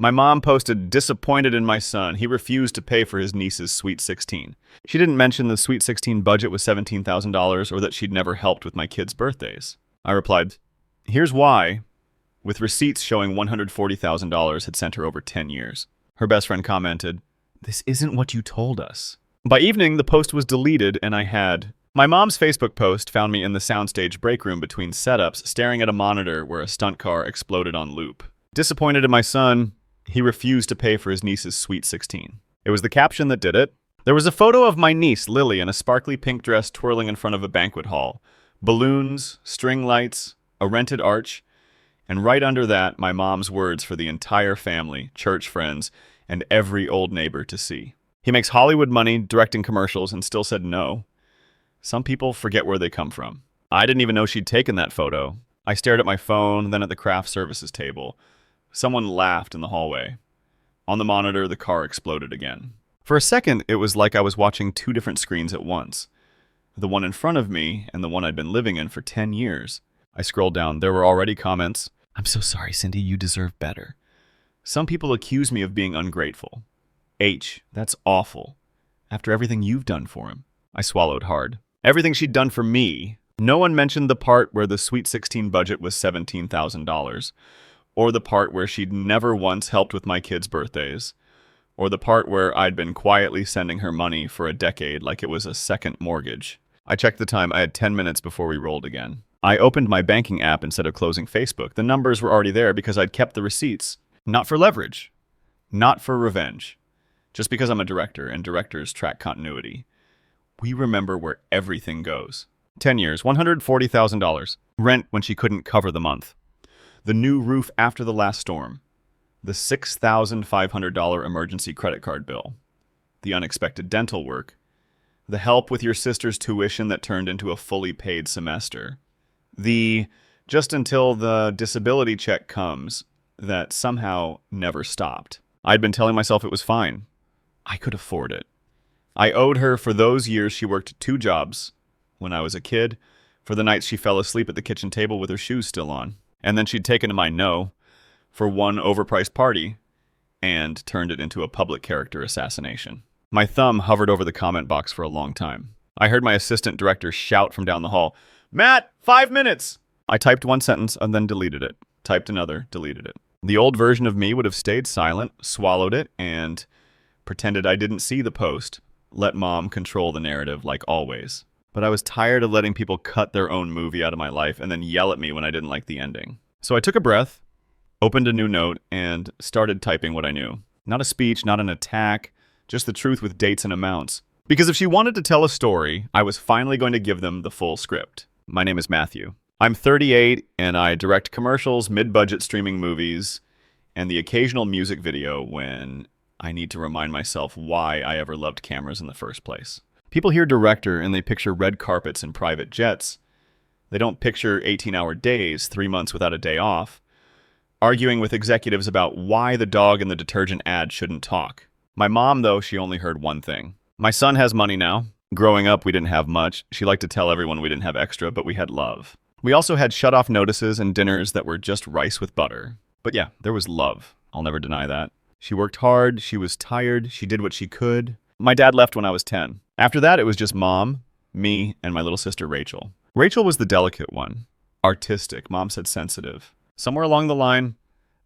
My mom posted, disappointed in my son. He refused to pay for his niece's Sweet 16. She didn't mention the Sweet 16 budget was $17,000 or that she'd never helped with my kids' birthdays. I replied, here's why, with receipts showing $140,000 had sent her over 10 years. Her best friend commented, this isn't what you told us. By evening, the post was deleted and I had... My mom's Facebook post found me in the soundstage break room between setups, staring at a monitor where a stunt car exploded on loop. Disappointed in my son, he refused to pay for his niece's Sweet 16. It was the caption that did it. There was a photo of my niece, Lily, in a sparkly pink dress twirling in front of a banquet hall. Balloons, string lights, a rented arch, and right under that, my mom's words for the entire family, church friends, and every old neighbor to see. He makes Hollywood money directing commercials and still said no. Some people forget where they come from. I didn't even know she'd taken that photo. I stared at my phone, then at the craft services table. Someone laughed in the hallway. On the monitor, the car exploded again. For a second, it was like I was watching two different screens at once. The one in front of me and the one I'd been living in for 10 years. I scrolled down. There were already comments. I'm so sorry, Cindy. You deserve better. Some people accuse me of being ungrateful. H, that's awful. After everything you've done for him. I swallowed hard. Everything she'd done for me. No one mentioned the part where the Sweet 16 budget was $17,000, or the part where she'd never once helped with my kids' birthdays, or the part where I'd been quietly sending her money for a decade like it was a second mortgage. I checked the time. I had 10 minutes before we rolled again. I opened my banking app instead of closing Facebook. The numbers were already there because I'd kept the receipts. Not for leverage. Not for revenge. Just because I'm a director and directors track continuity. We remember where everything goes. 10 years, $140,000. Rent when she couldn't cover the month. The new roof after the last storm. The $6,500 emergency credit card bill. The unexpected dental work. The help with your sister's tuition that turned into a fully paid semester. The just until the disability check comes that somehow never stopped. I'd been telling myself it was fine. I could afford it. I owed her for those years she worked 2 jobs when I was a kid, for the nights she fell asleep at the kitchen table with her shoes still on, and then she'd taken to my no for one overpriced party and turned it into a public character assassination. My thumb hovered over the comment box for a long time. I heard my assistant director shout from down the hall, Matt, 5 minutes! I typed one sentence and then deleted it. Typed another, deleted it. The old version of me would have stayed silent, swallowed it, and pretended I didn't see the post. Let mom control the narrative like always. But I was tired of letting people cut their own movie out of my life and then yell at me when I didn't like the ending. So I took a breath, opened a new note, and started typing what I knew. Not a speech, not an attack, just the truth with dates and amounts. Because if she wanted to tell a story, I was finally going to give them the full script. My name is Matthew. I'm 38, and I direct commercials, mid-budget streaming movies, and the occasional music video when I need to remind myself why I ever loved cameras in the first place. People hear director and they picture red carpets and private jets. They don't picture 18-hour days, 3 months without a day off, arguing with executives about why the dog in the detergent ad shouldn't talk. My mom, though, she only heard one thing. My son has money now. Growing up, we didn't have much. She liked to tell everyone we didn't have extra, but we had love. We also had shut-off notices and dinners that were just rice with butter. But yeah, there was love. I'll never deny that. She worked hard, she was tired, she did what she could. My dad left when I was 10. After that, it was just mom, me, and my little sister Rachel. Rachel was the delicate one. Artistic, mom said sensitive. Somewhere along the line,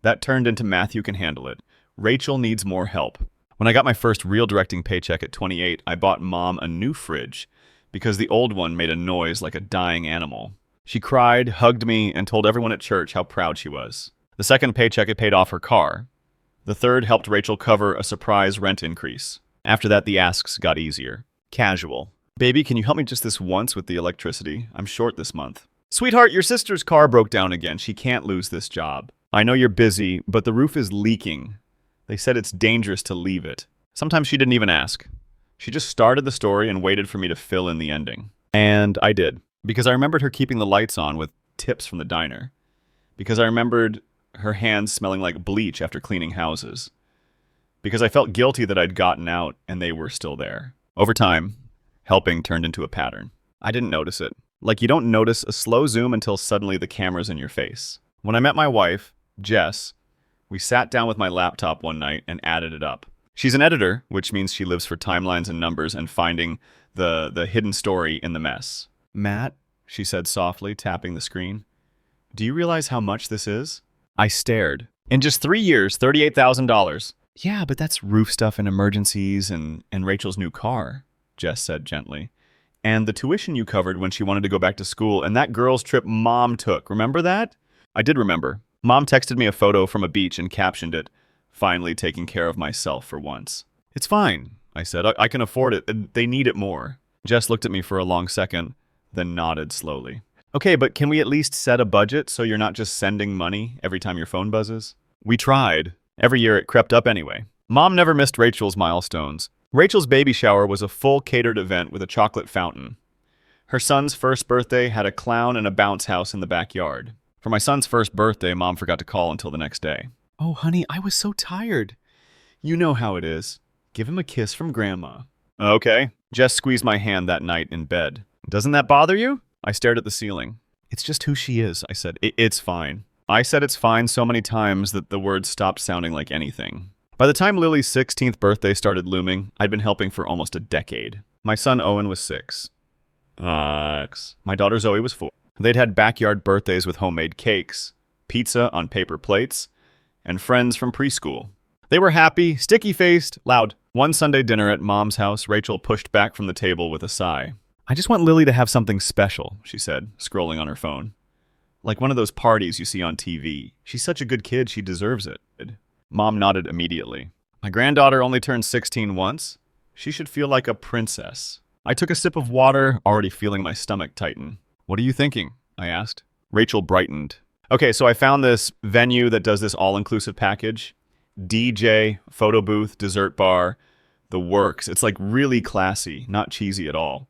that turned into Matthew can handle it. Rachel needs more help. When I got my first real directing paycheck at 28, I bought mom a new fridge because the old one made a noise like a dying animal. She cried, hugged me, and told everyone at church how proud she was. The second paycheck, it paid off her car. The third helped Rachel cover a surprise rent increase. After that, the asks got easier. Casual. Baby, can you help me just this once with the electricity? I'm short this month. Sweetheart, your sister's car broke down again. She can't lose this job. I know you're busy, but the roof is leaking. They said it's dangerous to leave it. Sometimes she didn't even ask. She just started the story and waited for me to fill in the ending. And I did. Because I remembered her keeping the lights on with tips from the diner. Because I remembered her hands smelling like bleach after cleaning houses. Because I felt guilty that I'd gotten out and they were still there. Over time, helping turned into a pattern. I didn't notice it. Like you don't notice a slow zoom until suddenly the camera's in your face. When I met my wife, Jess, We sat down with my laptop one night and added it up. She's an editor, which means she lives for timelines and numbers and finding the hidden story in the mess. Matt, she said softly, tapping the screen, do you realize how much this is? I stared. In just 3 years, $38,000. Yeah, but that's roof stuff and emergencies and Rachel's new car, Jess said gently. And the tuition you covered when she wanted to go back to school and that girl's trip Mom took. Remember that? I did remember. Mom texted me a photo from a beach and captioned it, finally taking care of myself for once. It's fine, I said. I can afford it. They need it more. Jess looked at me for a long second, then nodded slowly. Okay, but can we at least set a budget so you're not just sending money every time your phone buzzes? We tried. Every year it crept up anyway. Mom never missed Rachel's milestones. Rachel's baby shower was a full catered event with a chocolate fountain. Her son's first birthday had a clown and a bounce house in the backyard. For my son's first birthday, Mom forgot to call until the next day. Oh, honey, I was so tired. You know how it is. Give him a kiss from Grandma. Okay. Jess squeezed my hand that night in bed. Doesn't that bother you? I stared at the ceiling. It's just who she is, I said. It's fine. I said it's fine so many times that the words stopped sounding like anything. By the time Lily's 16th birthday started looming, I'd been helping for almost a decade. My son Owen was 6. My daughter Zoe was 4. They'd had backyard birthdays with homemade cakes, pizza on paper plates, and friends from preschool. They were happy, sticky-faced, loud. One Sunday dinner at Mom's house, Rachel pushed back from the table with a sigh. I just want Lily to have something special, she said, scrolling on her phone. Like one of those parties you see on TV. She's such a good kid, she deserves it. Mom nodded immediately. My granddaughter only turned 16 once. She should feel like a princess. I took a sip of water, already feeling my stomach tighten. What are you thinking? I asked. Rachel brightened. Okay, so I found this venue that does this all-inclusive package. DJ, photo booth, dessert bar, the works. It's like really classy, not cheesy at all.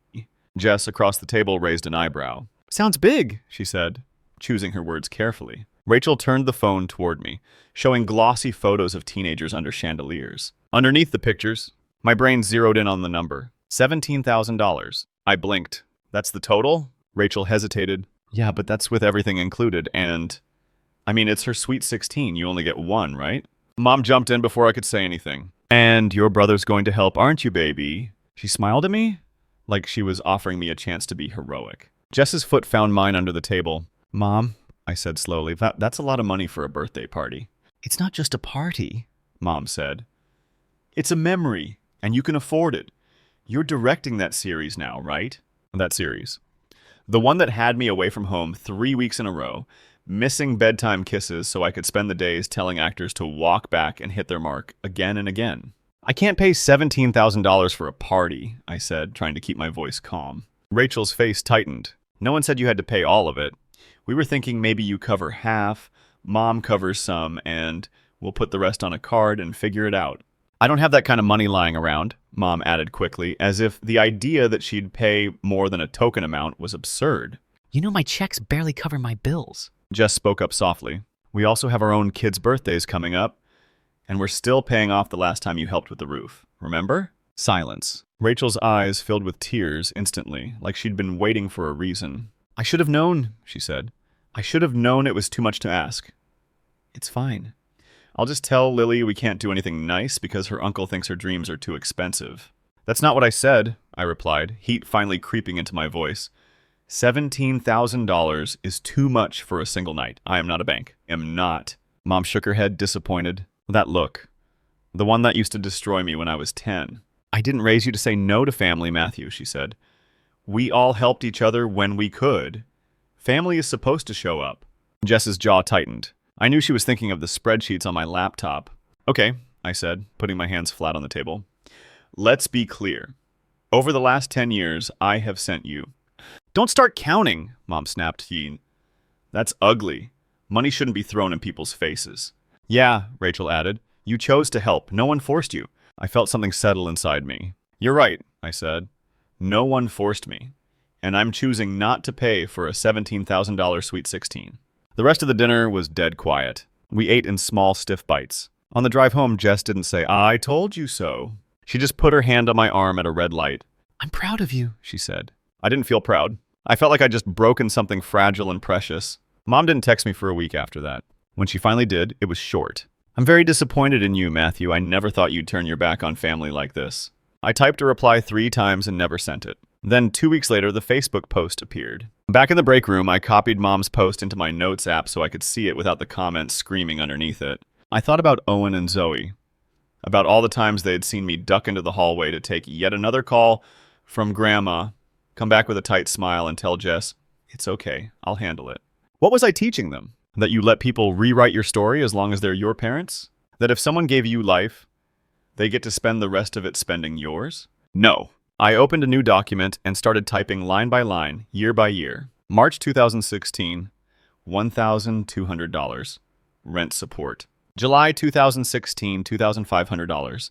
Jess across the table raised an eyebrow. Sounds big, she said, choosing her words carefully. Rachel turned the phone toward me, showing glossy photos of teenagers under chandeliers. Underneath the pictures, my brain zeroed in on the number. $17,000. I blinked. That's the total? Rachel hesitated. Yeah, but that's with everything included, and... I mean, it's her sweet 16. You only get one, right? Mom jumped in before I could say anything. And your brother's going to help, aren't you, baby? She smiled at me, like she was offering me a chance to be heroic. Jess's foot found mine under the table. Mom, I said slowly, that's a lot of money for a birthday party. It's not just a party, Mom said. It's a memory, and you can afford it. You're directing that series now, right? That series. The one that had me away from home 3 weeks in a row, missing bedtime kisses so I could spend the days telling actors to walk back and hit their mark again and again. I can't pay $17,000 for a party, I said, trying to keep my voice calm. Rachel's face tightened. No one said you had to pay all of it. We were thinking maybe you cover half, Mom covers some, and we'll put the rest on a card and figure it out. I don't have that kind of money lying around, Mom added quickly, as if the idea that she'd pay more than a token amount was absurd. You know my checks barely cover my bills. Jess spoke up softly. We also have our own kids' birthdays coming up, and we're still paying off the last time you helped with the roof. Remember? Silence. Rachel's eyes filled with tears instantly, like she'd been waiting for a reason. I should have known, she said. I should have known it was too much to ask. It's fine. I'll just tell Lily we can't do anything nice because her uncle thinks her dreams are too expensive. That's not what I said, I replied, heat finally creeping into my voice. $17,000 is too much for a single night. I am not a bank. Am not. Mom shook her head, disappointed. That look. The one that used to destroy me when I was 10. I didn't raise you to say no to family, Matthew, she said. We all helped each other when we could. Family is supposed to show up. Jess's jaw tightened. I knew she was thinking of the spreadsheets on my laptop. Okay, I said, putting my hands flat on the table. Let's be clear. Over the last 10 years, I have sent you. Don't start counting, Mom snapped. That's ugly. Money shouldn't be thrown in people's faces. Yeah, Rachel added. You chose to help. No one forced you. I felt something settle inside me. You're right, I said. No one forced me. And I'm choosing not to pay for a $17,000 Sweet 16. The rest of the dinner was dead quiet. We ate in small, stiff bites. On the drive home, Jess didn't say, I told you so. She just put her hand on my arm at a red light. I'm proud of you, she said. I didn't feel proud. I felt like I'd just broken something fragile and precious. Mom didn't text me for a week after that. When she finally did, it was short. I'm very disappointed in you, Matthew. I never thought you'd turn your back on family like this. I typed a reply 3 times and never sent it. Then 2 weeks later, the Facebook post appeared. Back in the break room, I copied Mom's post into my notes app so I could see it without the comments screaming underneath it. I thought about Owen and Zoe, about all the times they had seen me duck into the hallway to take yet another call from Grandma, come back with a tight smile and tell Jess, "It's okay, I'll handle it." What was I teaching them? That you let people rewrite your story as long as they're your parents? That if someone gave you life, they get to spend the rest of it spending yours? No. I opened a new document and started typing line by line, year by year. March 2016, $1,200. Rent support. July 2016, $2,500.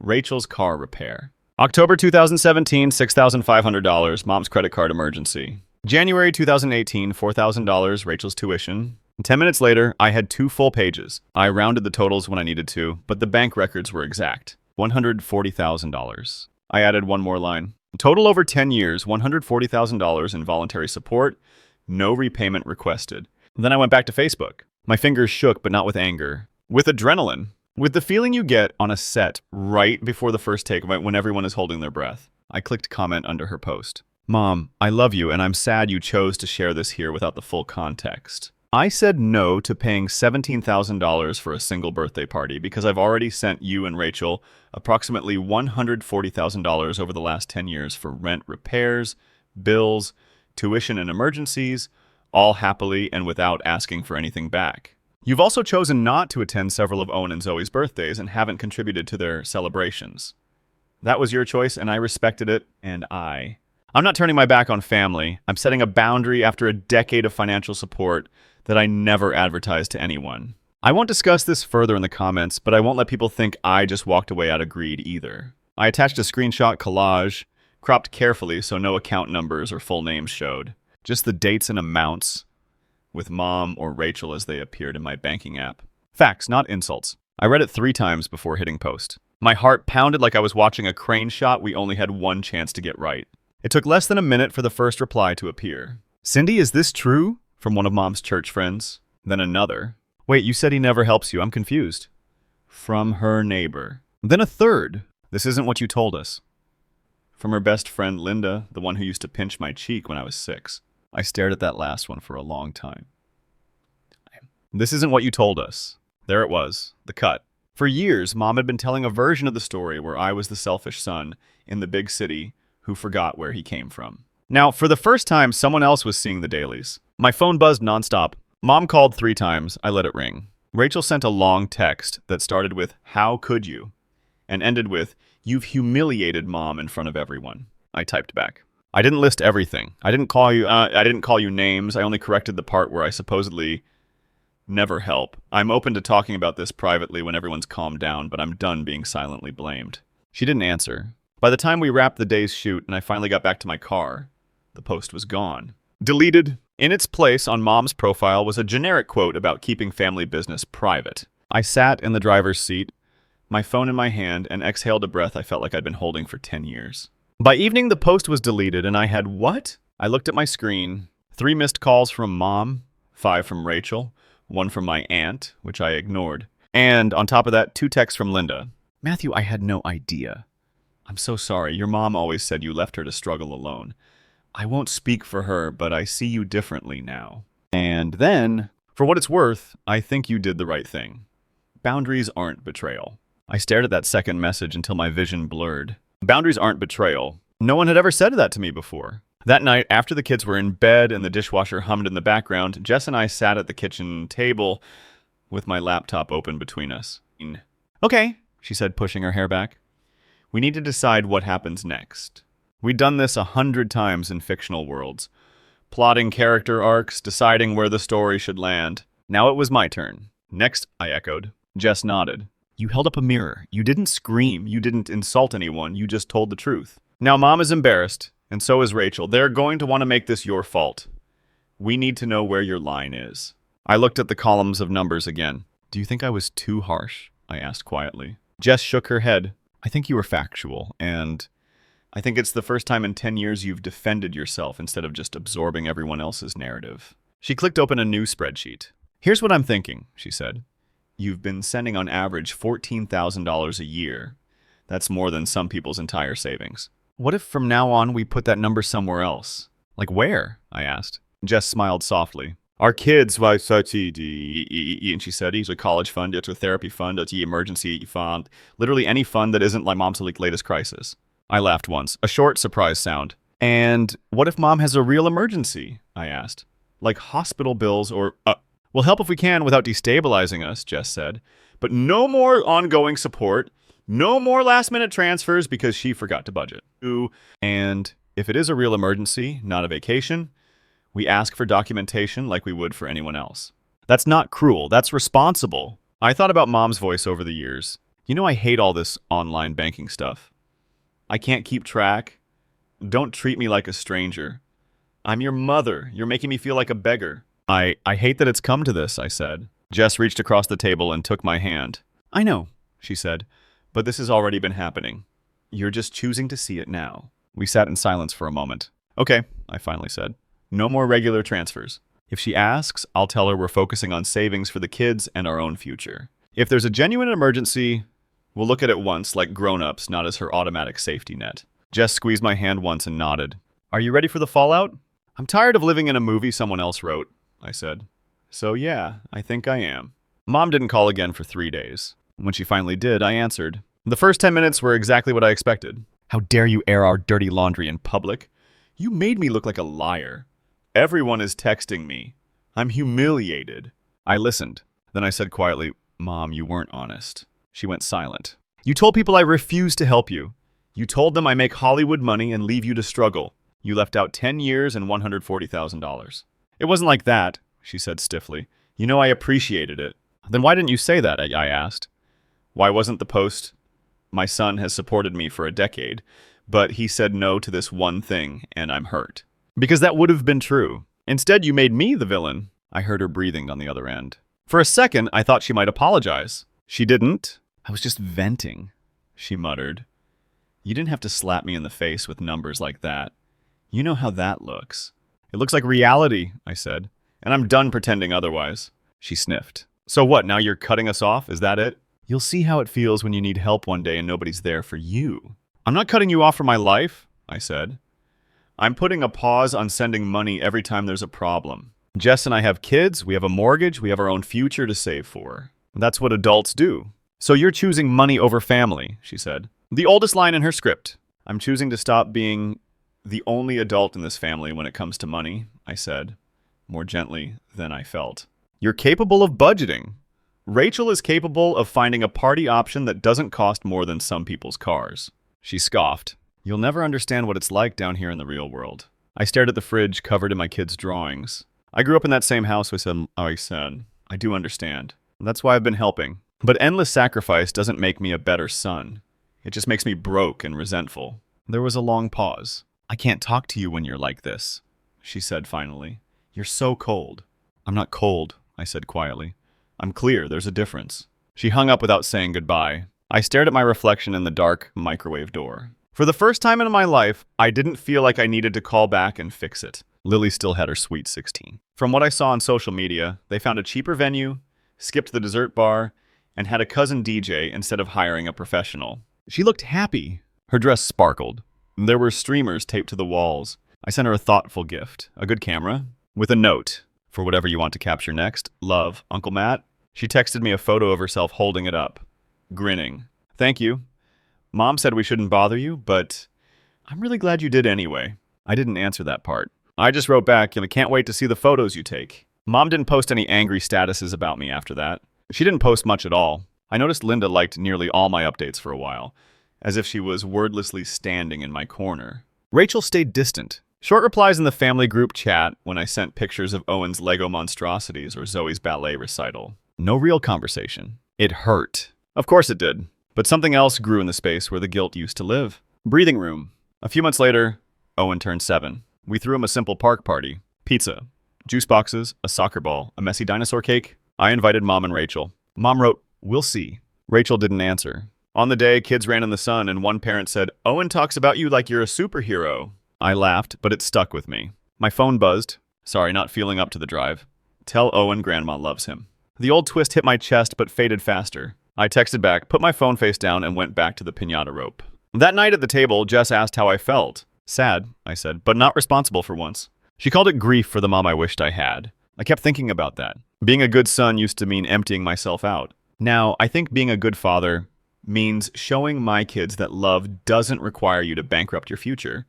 Rachel's car repair. October 2017, $6,500. Mom's credit card emergency. January 2018, $4,000. Rachel's tuition. 10 minutes later, I had 2 full pages. I rounded the totals when I needed to, but the bank records were exact. $140,000. I added one more line. Total over 10 years, $140,000 in voluntary support, no repayment requested. Then I went back to Facebook. My fingers shook, but not with anger. With adrenaline. With the feeling you get on a set right before the first take when everyone is holding their breath. I clicked comment under her post. Mom, I love you, and I'm sad you chose to share this here without the full context. I said no to paying $17,000 for a single birthday party because I've already sent you and Rachel approximately $140,000 over the last 10 years for rent, repairs, bills, tuition, and emergencies, all happily and without asking for anything back. You've also chosen not to attend several of Owen and Zoe's birthdays and haven't contributed to their celebrations. That was your choice, and I respected it, and I'm not turning my back on family. I'm setting a boundary after a decade of financial support that I never advertised to anyone. I won't discuss this further in the comments, but I won't let people think I just walked away out of greed either. I attached a screenshot collage, cropped carefully so no account numbers or full names showed. Just the dates and amounts, with Mom or Rachel as they appeared in my banking app. Facts, not insults. I read it 3 times before hitting post. My heart pounded like I was watching a crane shot we only had one chance to get right. It took less than a minute for the first reply to appear. Cindy, is this true? From one of Mom's church friends. Then another. Wait, you said he never helps you. I'm confused. From her neighbor. Then a third. This isn't what you told us. From her best friend Linda, the one who used to pinch my cheek when I was 6. I stared at that last one for a long time. This isn't what you told us. There it was, the cut. For years, Mom had been telling a version of the story where I was the selfish son in the big city who forgot where he came from. Now, for the first time, someone else was seeing the dailies. My phone buzzed nonstop. Mom called 3 times. I let it ring. Rachel sent a long text that started with, "How could you?" and ended with, "You've humiliated Mom in front of everyone." I typed back. I didn't list everything. I didn't call you names. I only corrected the part where I supposedly never help. I'm open to talking about this privately when everyone's calmed down, but I'm done being silently blamed. She didn't answer. By the time we wrapped the day's shoot and I finally got back to my car, the post was gone. Deleted. In its place on Mom's profile was a generic quote about keeping family business private. I sat in the driver's seat, my phone in my hand, and exhaled a breath I felt like I'd been holding for 10 years. By evening, the post was deleted, and I had what? I looked at my screen. 3 missed calls from Mom, 5 from Rachel, 1 from my aunt, which I ignored. And on top of that, 2 texts from Linda. Matthew, I had no idea. I'm so sorry. Your mom always said you left her to struggle alone. I won't speak for her, but I see you differently now. And then, for what it's worth, I think you did the right thing. Boundaries aren't betrayal. I stared at that second message until my vision blurred. Boundaries aren't betrayal. No one had ever said that to me before. That night, after the kids were in bed and the dishwasher hummed in the background, Jess and I sat at the kitchen table with my laptop open between us. Okay, she said, pushing her hair back. We need to decide what happens next. We'd done this 100 times in fictional worlds. Plotting character arcs, deciding where the story should land. Now it was my turn. Next, I echoed. Jess nodded. You held up a mirror. You didn't scream. You didn't insult anyone. You just told the truth. Now Mom is embarrassed, and so is Rachel. They're going to want to make this your fault. We need to know where your line is. I looked at the columns of numbers again. Do you think I was too harsh? I asked quietly. Jess shook her head. I think you were factual, and I think it's the first time in 10 years you've defended yourself instead of just absorbing everyone else's narrative. She clicked open a new spreadsheet. Here's what I'm thinking, she said. you've been sending on average $14,000 a year. That's more than some people's entire savings. What if from now on we put that number somewhere else? Like where? I asked. Jess smiled softly. Our kids, and she said, a college fund, it's a therapy fund, it's an emergency fund, literally any fund that isn't like mom's latest crisis. I laughed once, a short surprise sound. And what if mom has a real emergency? I asked. Like hospital bills or, we'll help if we can without destabilizing us, Jess said. But no more ongoing support, no more last-minute transfers because she forgot to budget. And if it is a real emergency, not a vacation, we ask for documentation like we would for anyone else. That's not cruel. That's responsible. I thought about mom's voice over the years. You know I hate all this online banking stuff. I can't keep track. Don't treat me like a stranger. I'm your mother. You're making me feel like a beggar. I hate that it's come to this, I said. Jess reached across the table and took my hand. I know, she said, but this has already been happening. You're just choosing to see it now. We sat in silence for a moment. Okay, I finally said. No more regular transfers. If she asks, I'll tell her we're focusing on savings for the kids and our own future. If there's a genuine emergency, we'll look at it once like grown-ups, not as her automatic safety net. Jess squeezed my hand once and nodded. Are you ready for the fallout? I'm tired of living in a movie someone else wrote, I said. So yeah, I think I am. Mom didn't call again for 3 days. When she finally did, I answered. The first 10 minutes were exactly what I expected. How dare you air our dirty laundry in public? You made me look like a liar. Everyone is texting me. I'm humiliated. I listened. Then I said quietly, Mom, you weren't honest. She went silent. You told people I refuse to help you. You told them I make Hollywood money and leave you to struggle. You left out 10 years and $140,000. It wasn't like that, she said stiffly. You know I appreciated it. Then why didn't you say that, I asked. Why wasn't the post? My son has supported me for a decade, but he said no to this one thing, and I'm hurt. Because that would have been true. Instead, you made me the villain. I heard her breathing on the other end. For a second, I thought she might apologize. She didn't. I was just venting, she muttered. You didn't have to slap me in the face with numbers like that. You know how that looks. It looks like reality, I said, and I'm done pretending otherwise. She sniffed. So what, now you're cutting us off? Is that it? You'll see how it feels when you need help one day and nobody's there for you. I'm not cutting you off from my life, I said. I'm putting a pause on sending money every time there's a problem. Jess and I have kids, we have a mortgage, we have our own future to save for. That's what adults do. So you're choosing money over family, she said. The oldest line in her script. I'm choosing to stop being the only adult in this family when it comes to money, I said, more gently than I felt. You're capable of budgeting. Rachel is capable of finding a party option that doesn't cost more than some people's cars. She scoffed. You'll never understand what it's like down here in the real world. I stared at the fridge covered in my kids' drawings. I grew up in that same house, I said. I do understand. That's why I've been helping. But endless sacrifice doesn't make me a better son. It just makes me broke and resentful. There was a long pause. I can't talk to you when you're like this, she said finally. You're so cold. I'm not cold, I said quietly. I'm clear, there's a difference. She hung up without saying goodbye. I stared at my reflection in the dark microwave door. For the first time in my life, I didn't feel like I needed to call back and fix it. Lily still had her sweet 16. From what I saw on social media, they found a cheaper venue, skipped the dessert bar, and had a cousin DJ instead of hiring a professional. She looked happy. Her dress sparkled. There were streamers taped to the walls. I sent her a thoughtful gift, a good camera, with a note. For whatever you want to capture next, love, Uncle Matt. She texted me a photo of herself holding it up, grinning. Thank you. Mom said we shouldn't bother you, but I'm really glad you did anyway. I didn't answer that part. I just wrote back, can't wait to see the photos you take. Mom didn't post any angry statuses about me after that. She didn't post much at all. I noticed Linda liked nearly all my updates for a while, as if she was wordlessly standing in my corner. Rachel stayed distant. Short replies in the family group chat when I sent pictures of Owen's Lego monstrosities or Zoe's ballet recital. No real conversation. It hurt. Of course it did. But something else grew in the space where the guilt used to live. Breathing room. A few months later, Owen turned 7. We threw him a simple park party. Pizza, juice boxes, a soccer ball, a messy dinosaur cake. I invited Mom and Rachel. Mom wrote, "We'll see." Rachel didn't answer. On the day, kids ran in the sun and one parent said, "Owen talks about you like you're a superhero." I laughed, but it stuck with me. My phone buzzed. Sorry, not feeling up to the drive. Tell Owen Grandma loves him. The old twist hit my chest but faded faster. I texted back, put my phone face down, and went back to the piñata rope. That night at the table, Jess asked how I felt. Sad, I said, but not responsible for once. She called it grief for the mom I wished I had. I kept thinking about that. Being a good son used to mean emptying myself out. Now, I think being a good father means showing my kids that love doesn't require you to bankrupt your future,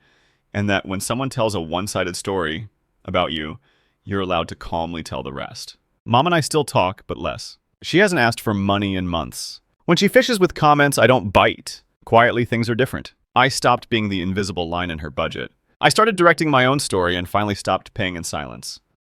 and that when someone tells a one-sided story about you, you're allowed to calmly tell the rest. Mom and I still talk, but less. She hasn't asked for money in months. When she fishes with comments, I don't bite. Quietly, things are different. I stopped being the invisible line in her budget. I started directing my own story and finally stopped paying in silence.